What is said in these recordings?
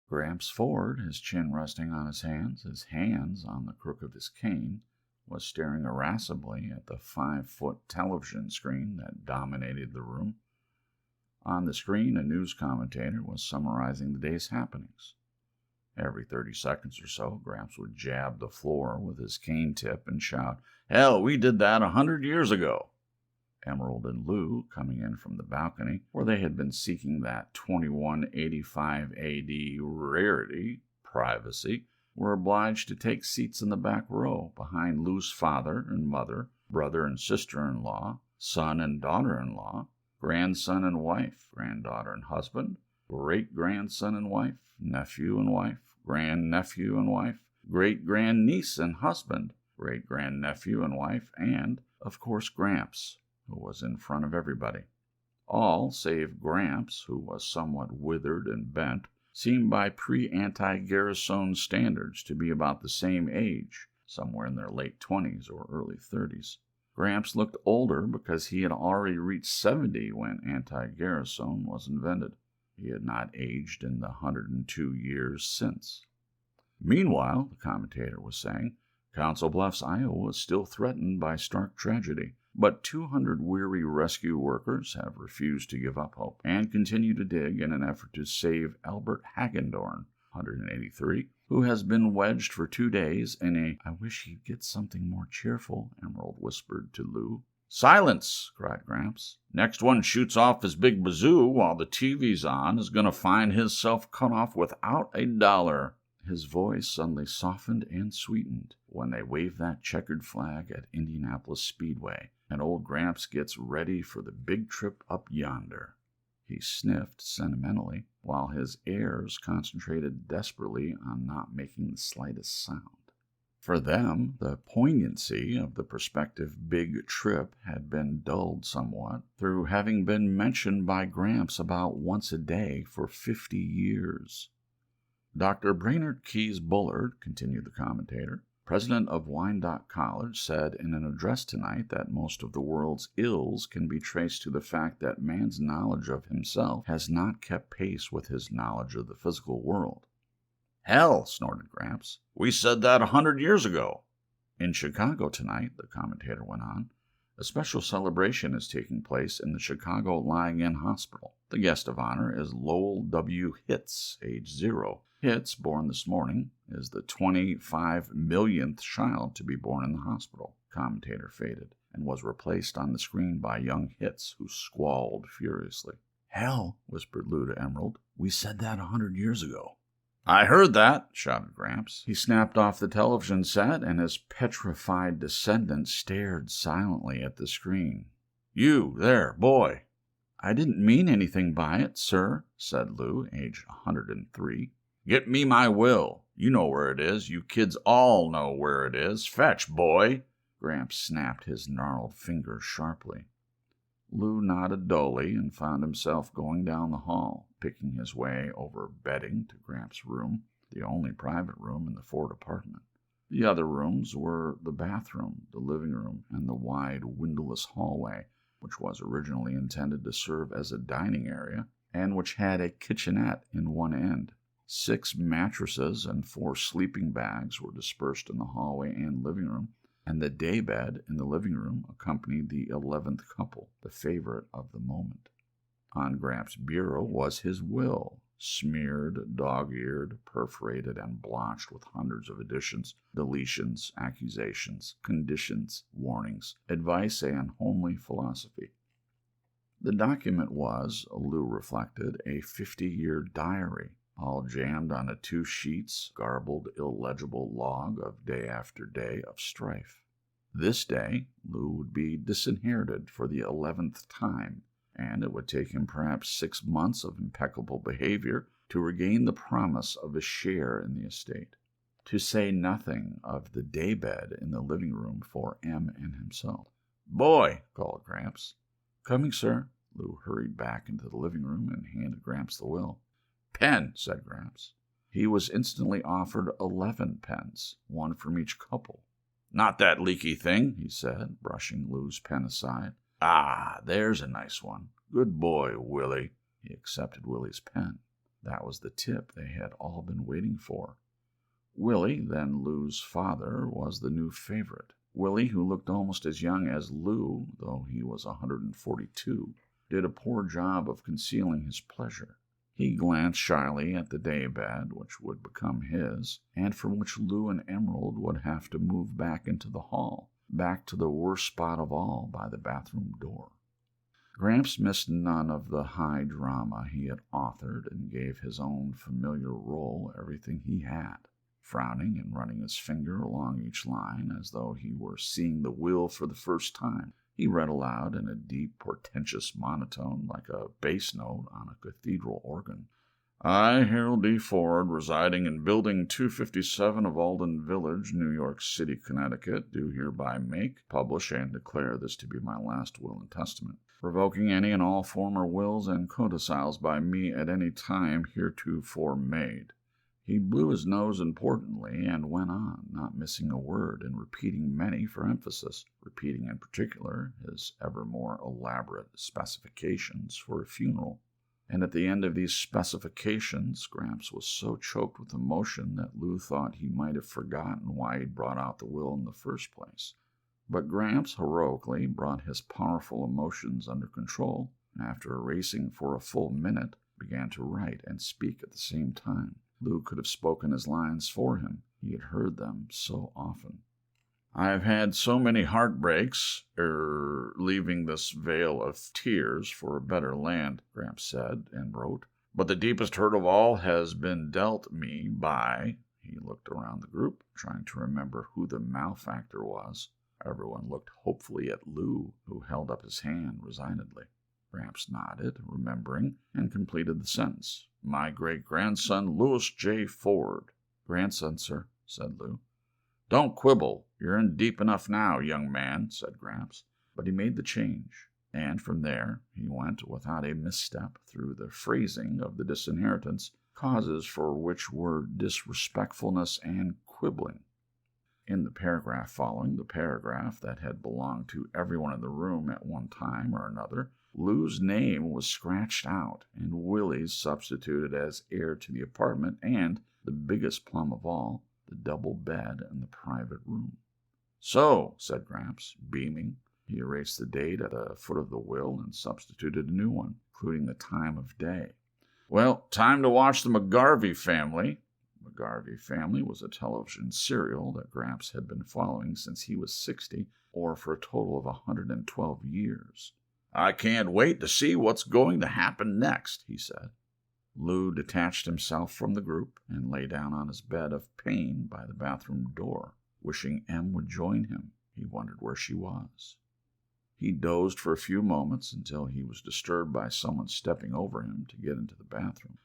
Gramps Ford, his chin resting on his hands on the crook of his cane, was staring irascibly at the 5-foot television screen that dominated the room. On the screen, a news commentator was summarizing the day's happenings. Every 30 seconds or so, Gramps would jab the floor with his cane tip and shout, "Hell, we did that 100 years ago." Emerald and Lou, coming in from the balcony, where they had been seeking that 2185 AD rarity, privacy, were obliged to take seats in the back row behind Lou's father and mother, brother and sister-in-law, son and daughter-in-law, grandson and wife, granddaughter and husband, great-grandson and wife, nephew and wife, grandnephew and wife, great-grandniece and husband, great-grandnephew and wife, and, of course, Gramps, who was in front of everybody. All, save Gramps, who was somewhat withered and bent, seemed by pre-anti-Garrison standards to be about the same age, somewhere in their late 20s or early 30s. Gramps looked older because he had already reached 70 when anti-Garrison was invented. He had not aged in the 102 years since. Meanwhile, the commentator was saying, Council Bluffs, Iowa is still threatened by stark tragedy, but 200 weary rescue workers have refused to give up hope and continue to dig in an effort to save Albert Hagendorn, 183, who has been wedged for 2 days in a "I wish he'd get something more cheerful," Emerald whispered to Lou. "Silence!" cried Gramps. "Next one shoots off his big bazoo while the TV's on is going to find himself cut off without $1. His voice suddenly softened and sweetened when they waved that checkered flag at Indianapolis Speedway, and old Gramps gets ready for the big trip up yonder. He sniffed sentimentally, while his heirs concentrated desperately on not making the slightest sound. For them, the poignancy of the prospective big trip had been dulled somewhat through having been mentioned by Gramps about once a day for 50 years. Dr. Brainerd Keyes Bullard, continued the commentator, president of Wyandotte College, said in an address tonight that most of the world's ills can be traced to the fact that man's knowledge of himself has not kept pace with his knowledge of the physical world. "Hell," snorted Gramps, "we said that 100 years ago." In Chicago tonight, the commentator went on, a special celebration is taking place in the Chicago Lying-In Hospital. The guest of honor is Lowell W. Hitz, age 0. Hitz, born this morning, is the 25 millionth child to be born in the hospital. Commentator faded and was replaced on the screen by young Hitz, who squalled furiously. "Hell," whispered Lou to Emerald, "we said that 100 years ago." "I heard that," shouted Gramps. He snapped off the television set, and his petrified descendant stared silently at the screen. "You, there, boy." "I didn't mean anything by it, sir," said Lou, age 103. "Get me my will. You know where it is. You kids all know where it is. Fetch, boy." Gramps snapped his gnarled fingers sharply. Lou nodded dully and found himself going down the hall, picking his way over bedding to Gramps' room, the only private room in the Ford apartment. The other rooms were the bathroom, the living room, and the wide, windowless hallway, which was originally intended to serve as a dining area, and which had a kitchenette in one end. 6 mattresses and 4 sleeping bags were dispersed in the hallway and living room, and the daybed in the living room accompanied the 11th couple, the favorite of the moment. On Gramps' bureau was his will, smeared, dog-eared, perforated, and blotched with hundreds of additions, deletions, accusations, conditions, warnings, advice, and homely philosophy. The document was, Lou reflected, a 50-year diary, all jammed on a 2 sheets, garbled, illegible log of day after day of strife. This day, Lou would be disinherited for the 11th time, and it would take him perhaps 6 months of impeccable behavior to regain the promise of a share in the estate, to say nothing of the daybed in the living room for M and himself. "Boy," called Gramps. "Coming, sir." Lou hurried back into the living room and handed Gramps the will. "Pen," said Gramps. He was instantly offered 11 pens, 1 from each couple. "Not that leaky thing," he said, brushing Lou's pen aside. "Ah, there's a nice one. Good boy, Willie." He accepted Willie's pen. That was the tip they had all been waiting for. Willie, then Lou's father, was the new favorite. Willie, who looked almost as young as Lou, though he was 142, did a poor job of concealing his pleasure. He glanced shyly at the daybed, which would become his, and from which Lou and Emerald would have to move back into the hall, back to the worst spot of all by the bathroom door. Gramps missed none of the high drama he had authored and gave his own familiar role everything he had, frowning and running his finger along each line as though he were seeing the will for the first time. He read aloud in a deep, portentous monotone like a bass note on a cathedral organ. I, Harold D. Ford, residing in Building 257 of Alden Village, New York City, Connecticut, do hereby make, publish, and declare this to be my last will and testament, revoking any and all former wills and codicils by me at any time heretofore made. He blew his nose importantly and went on, not missing a word and repeating many for emphasis, repeating in particular his ever more elaborate specifications for a funeral. And at the end of these specifications, Gramps was so choked with emotion that Lou thought he might have forgotten why he'd brought out the will in the first place. But Gramps heroically brought his powerful emotions under control, and after erasing for a full minute, began to write and speak at the same time. Lou could have spoken his lines for him. He had heard them so often. I have had so many heartbreaks, leaving this vale of tears for a better land, Gramps said and wrote. But the deepest hurt of all has been dealt me by... He looked around the group, trying to remember who the malefactor was. Everyone looked hopefully at Lou, who held up his hand resignedly. Gramps nodded, remembering, and completed the sentence. My great-grandson, Louis J. Ford. Grandson, sir, said Lou. Don't quibble. You're in deep enough now, young man, said Gramps. But he made the change, and from there he went without a misstep through the phrasing of the disinheritance, causes for which were disrespectfulness and quibbling. In the paragraph following, the paragraph that had belonged to everyone in the room at one time or another, Lou's name was scratched out and Willie's substituted as heir to the apartment and, the biggest plum of all, the double bed in the private room. So, said Gramps, beaming. He erased the date at the foot of the will and substituted a new one, including the time of day. Well, time to watch the McGarvey Family. McGarvey Family was a television serial that Gramps had been following since he was 60, or for a total of 112 years. I can't wait to see what's going to happen next, he said. Lou detached himself from the group and lay down on his bed of pain by the bathroom door, wishing Em would join him. He wondered where she was. He dozed for a few moments until he was disturbed by someone stepping over him to get into the bathroom.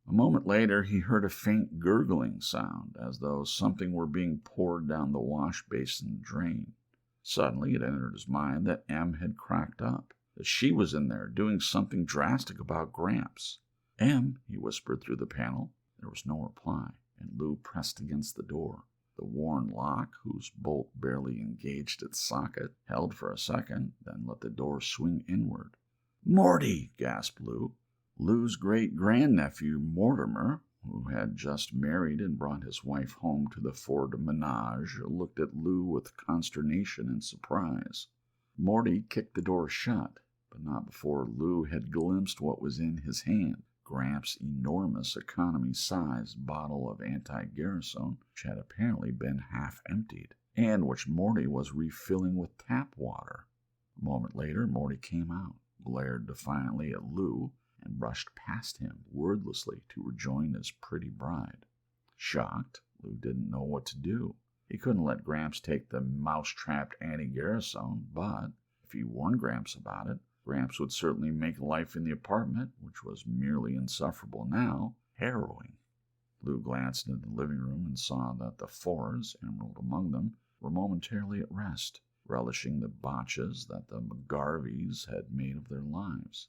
A moment later, he heard a faint gurgling sound, as though something were being poured down the wash basin drain. Suddenly, it entered his mind that Em had cracked up, that she was in there doing something drastic about Gramps. Em, he whispered through the panel. There was no reply, and Lou pressed against the door. The worn lock, whose bolt barely engaged its socket, held for a second, then let the door swing inward. Morty, gasped Lou. Lou's great-grandnephew, Mortimer, who had just married and brought his wife home to the Ford menage, looked at Lou with consternation and surprise. Morty kicked the door shut, but not before Lou had glimpsed what was in his hand. Gramps' enormous economy-sized bottle of anti-garrison, which had apparently been half emptied, and which Morty was refilling with tap water. A moment later, Morty came out, glared defiantly at Lou, and brushed past him wordlessly to rejoin his pretty bride. Shocked, Lou didn't know what to do. He couldn't let Gramps take the mouse-trapped anti-garrison, but if he warned Gramps about it, Gramps would certainly make life in the apartment, which was merely insufferable now, harrowing. Lou glanced into the living room and saw that the Fords, Emerald among them, were momentarily at rest, relishing the botches that the McGarveys had made of their lives.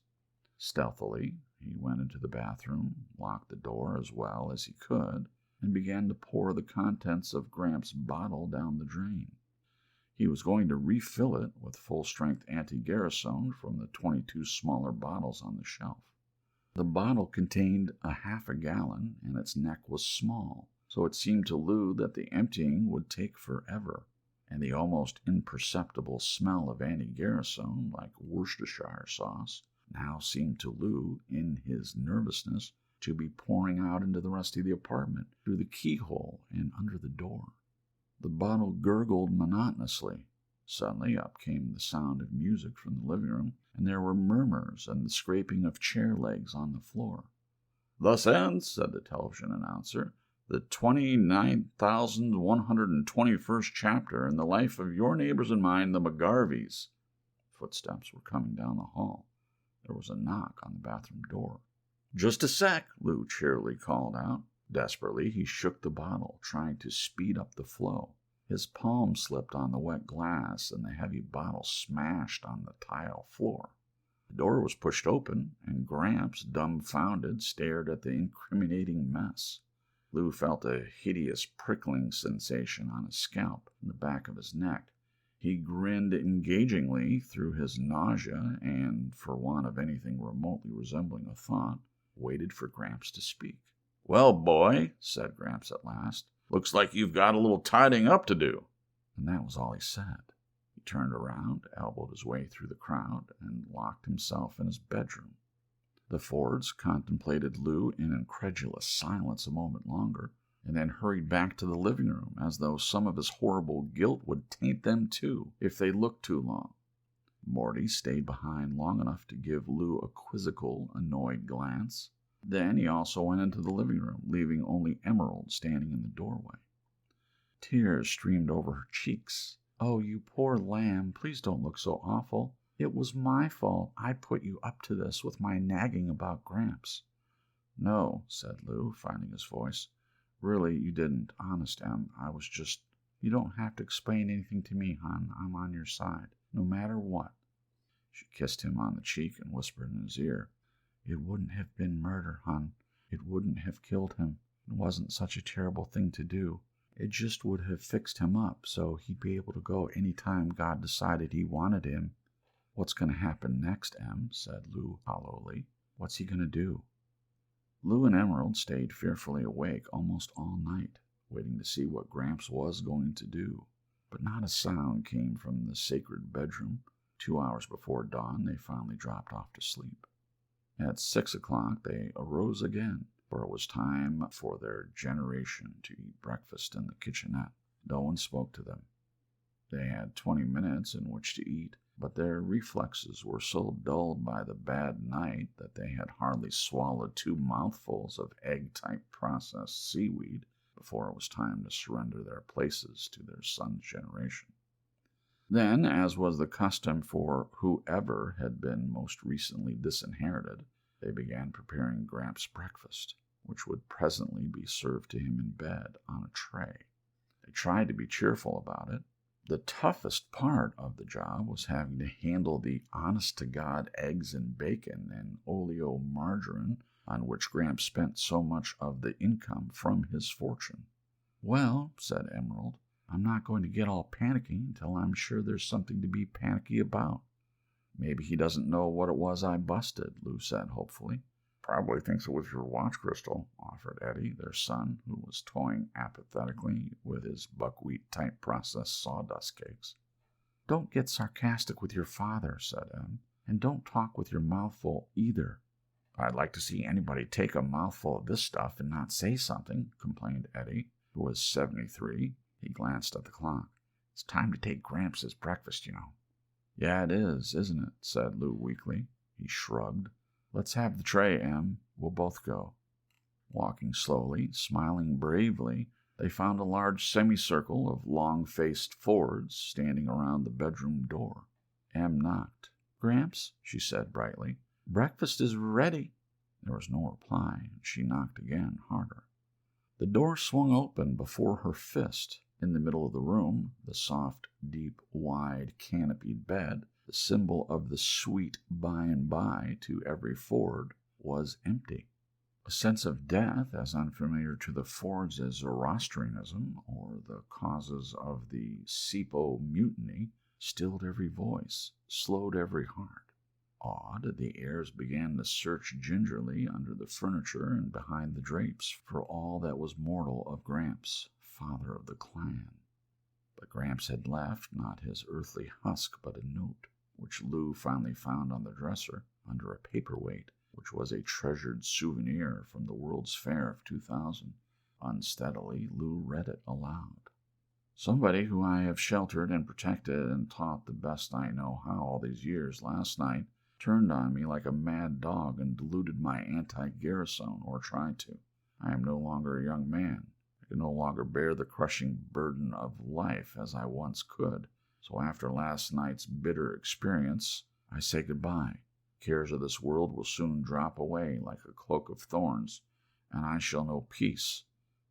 Stealthily, he went into the bathroom, locked the door as well as he could, and began to pour the contents of Gramps' bottle down the drain. He was going to refill it with full-strength anti-garrison from the 22 smaller bottles on the shelf. The bottle contained a half a gallon, and its neck was small, so it seemed to Lou that the emptying would take forever, and the almost imperceptible smell of anti-garrison, like Worcestershire sauce, now seemed to Lou, in his nervousness, to be pouring out into the rest of the apartment through the keyhole and under the door. The bottle gurgled monotonously. Suddenly up came the sound of music from the living room, and there were murmurs and the scraping of chair legs on the floor. "Thus ends," said the television announcer, "the 29,121st chapter in the life of your neighbors and mine, the McGarveys." Footsteps were coming down the hall. There was a knock on the bathroom door. "Just a sec," Lou cheerily called out. Desperately, he shook the bottle, trying to speed up the flow. His palm slipped on the wet glass, and the heavy bottle smashed on the tile floor. The door was pushed open, and Gramps, dumbfounded, stared at the incriminating mess. Lou felt a hideous prickling sensation on his scalp and the back of his neck. He grinned engagingly through his nausea and, for want of anything remotely resembling a thought, waited for Gramps to speak. "Well, boy," said Gramps at last, "looks like you've got a little tidying up to do." And that was all he said. He turned around, elbowed his way through the crowd, and locked himself in his bedroom. The Fords contemplated Lou in incredulous silence a moment longer, and then hurried back to the living room as though some of his horrible guilt would taint them too if they looked too long. Morty stayed behind long enough to give Lou a quizzical, annoyed glance. Then he also went into the living room, leaving only Emerald standing in the doorway. Tears streamed over her cheeks. "Oh, you poor lamb, please don't look so awful. It was my fault. I put you up to this with my nagging about Gramps." "No," said Lou, finding his voice. "Really, you didn't. Honest, Em, I was just... You don't have to explain anything to me, hon. I'm on your side, no matter what." She kissed him on the cheek and whispered in his ear, "It wouldn't have been murder, hon. It wouldn't have killed him. It wasn't such a terrible thing to do. It just would have fixed him up so he'd be able to go any time God decided he wanted him." "What's going to happen next, Em?" said Lou hollowly. "What's he going to do?" Lou and Emerald stayed fearfully awake almost all night, waiting to see what Gramps was going to do. But not a sound came from the sacred bedroom. 2 hours before dawn, they finally dropped off to sleep. At 6 o'clock, they arose again, for it was time for their generation to eat breakfast in the kitchenette. No one spoke to them. They had 20 minutes in which to eat, but their reflexes were so dulled by the bad night that they had hardly swallowed 2 mouthfuls of egg-type processed seaweed before it was time to surrender their places to their son's generation. Then, as was the custom for whoever had been most recently disinherited, they began preparing Gramps' breakfast, which would presently be served to him in bed on a tray. They tried to be cheerful about it. The toughest part of the job was having to handle the honest-to-God eggs and bacon and oleomargarine on which Gramps spent so much of the income from his fortune. "Well," said Emerald, "I'm not going to get all panicky until I'm sure there's something to be panicky about." "Maybe he doesn't know what it was I busted," Lou said hopefully. "Probably thinks it was your watch crystal," offered Eddie, their son, who was toying apathetically with his buckwheat-type processed sawdust cakes. "Don't get sarcastic with your father," said Em, "and don't talk with your mouth full either." "I'd like to see anybody take a mouthful of this stuff and not say something," complained Eddie, who was 73. He glanced at the clock. "It's time to take Gramps his breakfast, you know." "Yeah, it is, isn't it?" said Lou weakly. He shrugged. "Let's have the tray, Em. We'll both go." Walking slowly, smiling bravely, they found a large semicircle of long-faced Fords standing around the bedroom door. Em knocked. "Gramps," she said brightly, "breakfast is ready." There was no reply, and she knocked again, harder. The door swung open before her fist. In the middle of the room, the soft, deep, wide, canopied bed, the symbol of the sweet by and by to every Ford, was empty. A sense of death, as unfamiliar to the Fords as Zoroastrianism or the causes of the Sipo mutiny, stilled every voice, slowed every heart. Awed, the heirs began to search gingerly under the furniture and behind the drapes for all that was mortal of Gramps, father of the clan. But Gramps had left not his earthly husk, but a note, which Lou finally found on the dresser under a paperweight, which was a treasured souvenir from the World's Fair of 2000. Unsteadily, Lou read it aloud. Somebody who I have sheltered and protected and taught the best I know how all these years last night turned on me like a mad dog and diluted my anti-garrison, or tried to. I am no longer a young man. I can no longer bear the crushing burden of life as I once could. So after last night's bitter experience, I say goodbye. Cares of this world will soon drop away like a cloak of thorns, and I shall know peace.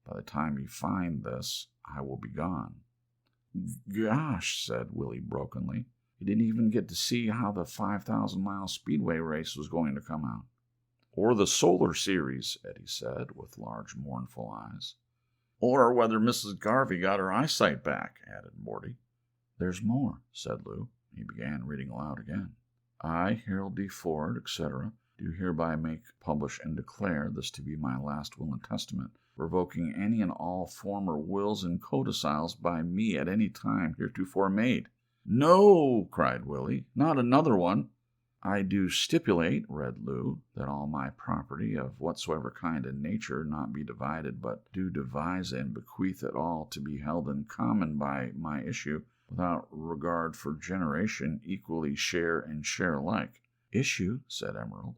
By the time you find this, I will be gone. Gosh, said Willie brokenly. He didn't even get to see how the 5,000-mile speedway race was going to come out. Or the Solar Series, Eddie said, with large mournful eyes. Or whether Mrs. Garvey got her eyesight back, added Morty. There's more, said Lou. He began reading aloud again. I, Harold D. Ford, etc., do hereby make, publish, and declare this to be my last will and testament, revoking any and all former wills and codicils by me at any time heretofore made. No, cried Willie, not another one. I do stipulate, read Lou, that all my property of whatsoever kind and nature not be divided, but do devise and bequeath it all to be held in common by my issue, without regard for generation, equally share and share alike. Issue, said Emerald.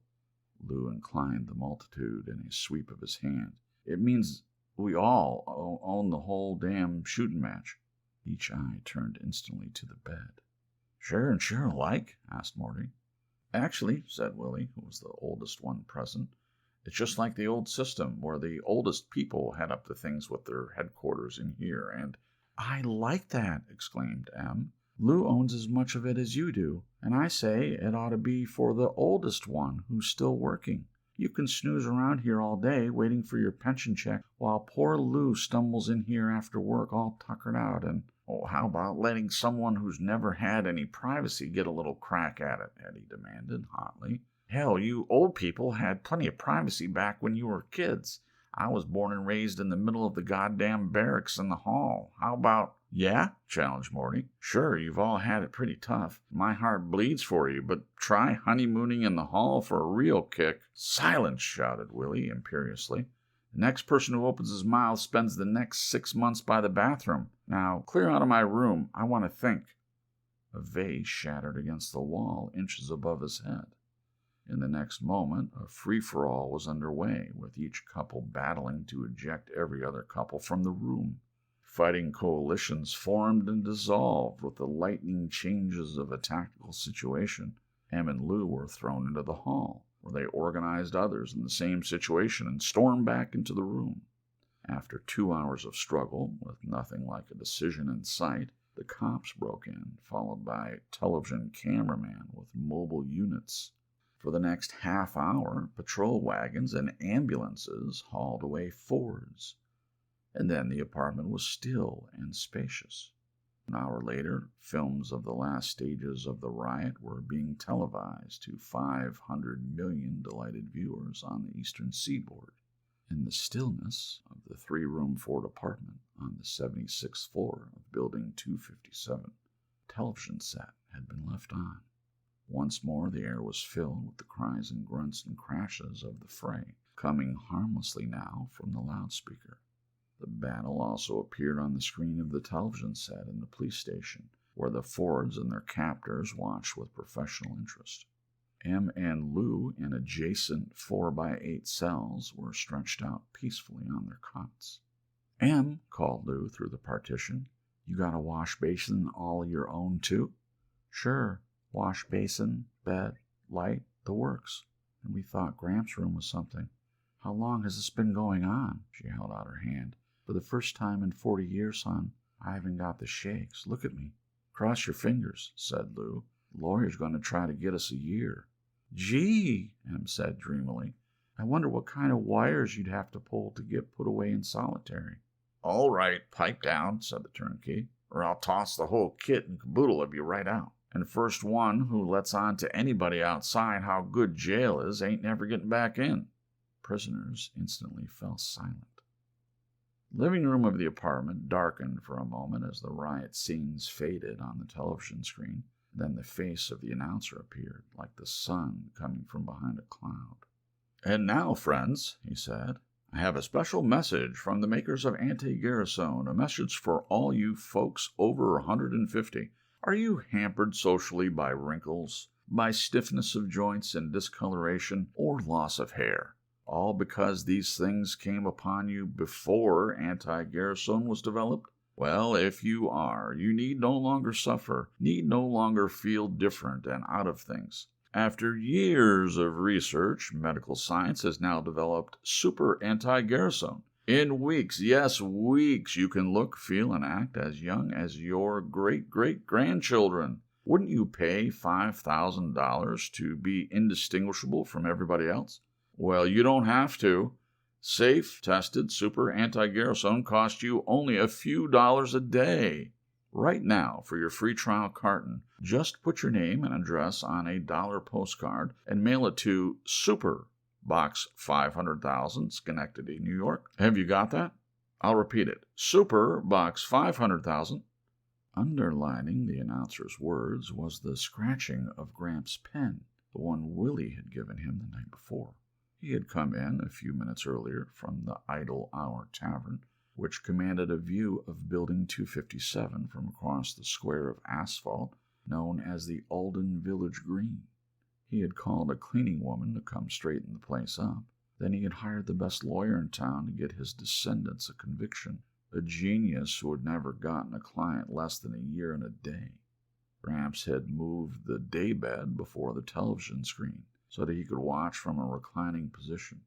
Lou inclined the multitude in a sweep of his hand. It means we all own the whole damn shooting match. Each eye turned instantly to the bed. Share and share alike? Asked Morty. Actually, said Willie, who was the oldest one present, it's just like the old system, where the oldest people head up the things with their headquarters in here, and I like that, exclaimed Em. Lou owns as much of it as you do, and I say it ought to be for the oldest one who's still working. You can snooze around here all day waiting for your pension check while poor Lou stumbles in here after work all tuckered out and, how about letting someone who's never had any privacy get a little crack at it, Eddie demanded hotly. Hell, you old people had plenty of privacy back when you were kids. I was born and raised in the middle of the goddamn barracks in the hall. How about... Yeah? Challenged Morty. Sure, you've all had it pretty tough. My heart bleeds for you, but try honeymooning in the hall for a real kick. Silence, shouted Willie imperiously. The next person who opens his mouth spends the next 6 months by the bathroom. Now, clear out of my room. I want to think. A vase shattered against the wall inches above his head. In the next moment, a free-for-all was underway, with each couple battling to eject every other couple from the room. Fighting coalitions formed and dissolved with the lightning changes of a tactical situation. Em and Lou were thrown into the hall, where they organized others in the same situation and stormed back into the room. After 2 hours of struggle, with nothing like a decision in sight, the cops broke in, followed by a television cameraman with mobile units. For the next half hour, patrol wagons and ambulances hauled away Fords. And then the apartment was still and spacious. An hour later, films of the last stages of the riot were being televised to 500 million delighted viewers on the eastern seaboard. In the stillness of the 3-room Ford apartment on the 76th floor of Building 257, a television set had been left on. Once more the air was filled with the cries and grunts and crashes of the fray, coming harmlessly now from the loudspeaker. The battle also appeared on the screen of the television set in the police station, where the Fords and their captors watched with professional interest. Em and Lou in adjacent 4x8 cells were stretched out peacefully on their cots. Em, called Lou through the partition, you got a wash basin all your own too? Sure. Wash basin, bed, light, the works. And we thought Gramps' room was something. How long has this been going on? She held out her hand. For the first time in 40 years, son, I haven't got the shakes. Look at me. Cross your fingers, said Lou. The lawyer's going to try to get us a year. Gee, Em said dreamily. I wonder what kind of wires you'd have to pull to get put away in solitary. All right, pipe down, said the turnkey, or I'll toss the whole kit and caboodle of you right out. And first one who lets on to anybody outside how good jail is ain't never getting back in. Prisoners instantly fell silent. The living room of the apartment darkened for a moment as the riot scenes faded on the television screen. Then the face of the announcer appeared, like the sun coming from behind a cloud. "And now, friends," he said, "I have a special message from the makers of Anti-Garrison, a message for all you folks over 150. Are you hampered socially by wrinkles, by stiffness of joints and discoloration, or loss of hair? All because these things came upon you before Anti-Garrison was developed? Well, if you are, you need no longer suffer, need no longer feel different and out of things. After years of research, medical science has now developed Super Anti-Garrison. In weeks, yes, weeks, you can look, feel, and act as young as your great-great-grandchildren. Wouldn't you pay $5,000 to be indistinguishable from everybody else? Well, you don't have to. Safe, tested Super Anti-Garrison costs you only a few dollars a day. Right now, for your free trial carton, just put your name and address on a $1 postcard and mail it to Super, Box 500,000, Schenectady, New York. Have you got that? I'll repeat it. Super, Box 500,000. Underlining the announcer's words was the scratching of Gramps' pen, the one Willie had given him the night before. He had come in a few minutes earlier from the Idle Hour Tavern, which commanded a view of Building 257 from across the square of asphalt known as the Alden Village Green. He had called a cleaning woman to come straighten the place up. Then he had hired the best lawyer in town to get his descendants a conviction, a genius who had never gotten a client less than a year and a day. Gramps had moved the daybed before the television screen so that he could watch from a reclining position.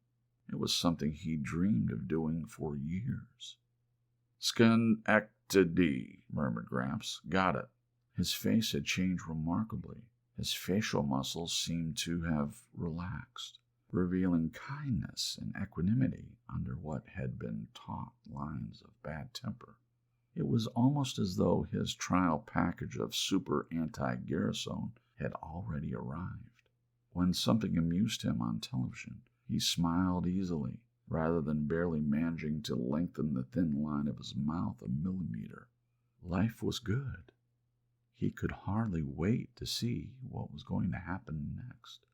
It was something he dreamed of doing for years. "Schenectady," murmured Gramps. "Got it." His face had changed remarkably. His facial muscles seemed to have relaxed, revealing kindness and equanimity under what had been taut lines of bad temper. It was almost as though his trial package of Super Anti-Garrison had already arrived. When something amused him on television, he smiled easily, rather than barely managing to lengthen the thin line of his mouth a millimeter. Life was good. He could hardly wait to see what was going to happen next.